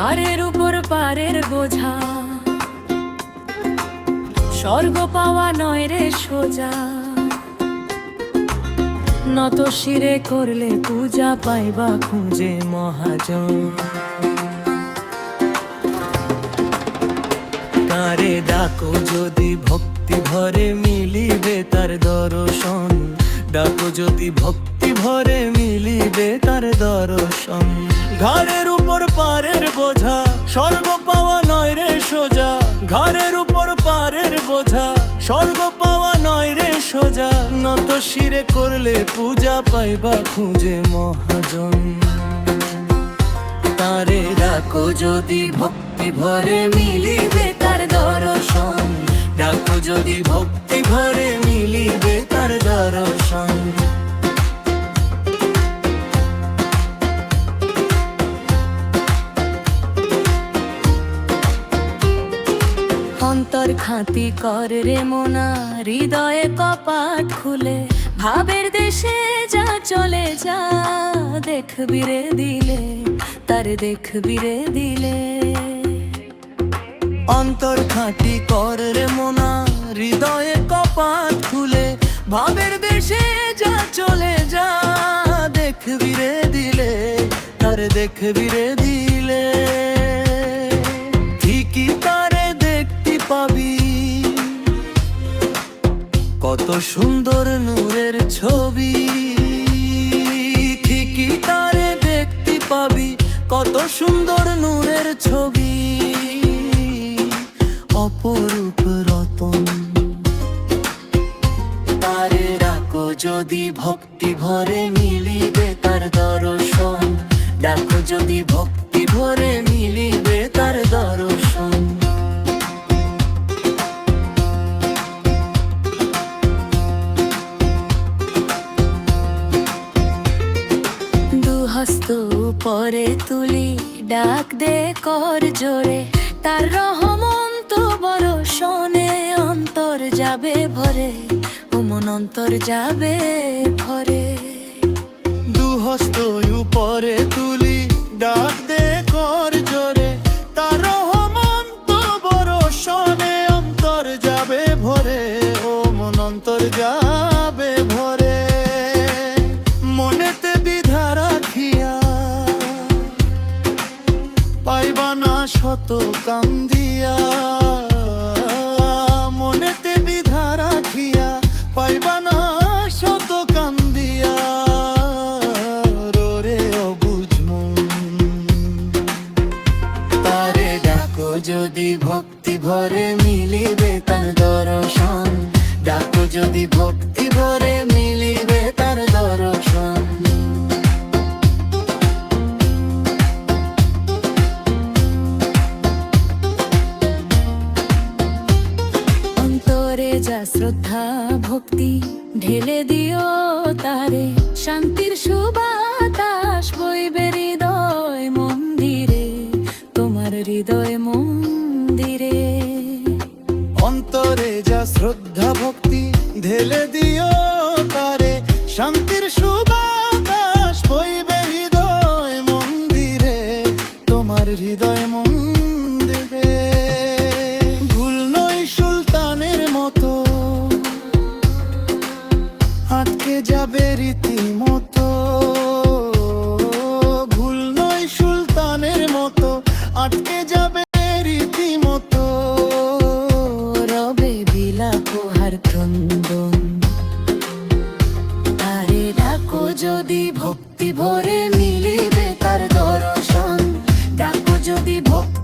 ঘাড়ের উপর পারের বোঝা, স্বর্গ পাওয়া নয় রে সোজা। নত শিরে করলে পূজা পাইবা খুঁজে মহাজন। তারে ডাকো যদি ভক্তি ভরে মিলিবে তার দর্শন। ডাকো যদি ভক্তি ভরে মিলিবে তার দর্শন। ঘাড়ের উপর পারের বোঝা, স্বর্গ পাওয়া নয় রে সোজা। ঘাড়ের উপর পারের বোঝা, স্বর্গ পাওয়া নয় রে সোজা। নত শিরে করলে পূজা পাইবা খুঁজে মহাজন। তারে ডাকো যদি ভক্তি ভরে মিলিবে তার দর্শন। ডাকো যদি ভক্তি ভরে মিলিবে তার দর্শন। অন্তর খাঁতি কর রে মোনা, হৃদয়ে কপাট খুলে। ভাবের দেশে যা চলে যা, দেখবি রে দিলে তার দেখবি রে দিলে। অন্তর খাঁটি কর রে মোনা, হৃদয়ে কপাট খুলে। ভাবের দেশে যা চলে যা, দেখবি রে দিলে তার দেখবি রে দিলে। ঠিকই তারে দেখতে পাবি, কত সুন্দর নূরের ছবি। ঠিকই তারে দেখতে পাবি, কত সুন্দর নূরের ছবি। অপরূপ রতন। তারে ডাকো যদি ভক্তি ভরে মিলিবে তার দর্শন। ডাকো যদি ভক্তি ভরে মিলিবে তার দর্শন। দুহস্ত উপরে তুলি, ডাক দে কর জোরে। তার রহমন্ত বরষণে অন্তর যাবে ভরে, ও মন অন্তর যাবে ভরে। দুহস্ত উপরে তুলি, ডাক দে কর জোরে। তার রহমন্ত বরষণে অন্তর যাবে ভরে, ও মন অন্তর যাবে ভরে। মনেতে বিধা রাখিয়া, পাইবা না শত কান্দিয়া। মনেতে বিধা রাখিয়া, পাইবা না শত কান্দিয়া। রে অবুঝ মন। তারে ডাকো যদি ভক্তি ভরে মিলিবে তার দর্শন। ডাকো যদি ভক্তি ভরে মিলিবে তার দর্শন। অন্তরে যা শ্রদ্ধা ভক্তি ঢেলে দিও তারে। শান্তির সুবাতাস বইবে হৃদয় মন্দিরে, তোমার হৃদয় মন্দিরে। অন্তরে যা শ্রদ্ধা ভক্তি ঢেলে দিও তারে। শান্তির সুবাতাস বইবে হৃদয় মন্দিরে, তোমার হৃদয় মন্দিরে। ভুল নয় সুলতানের মতো, আটকে যাবে রীতিমতো। ভুল নয় সুলতানের মতো, আটকে যাবে রীতিমতো। রবে বিলাপ হার ক্রন্দন। তারে ডাকো যদি ভক্তি ভরে মিলিবে তার দর্শন। ডাকো যদি ভক্তি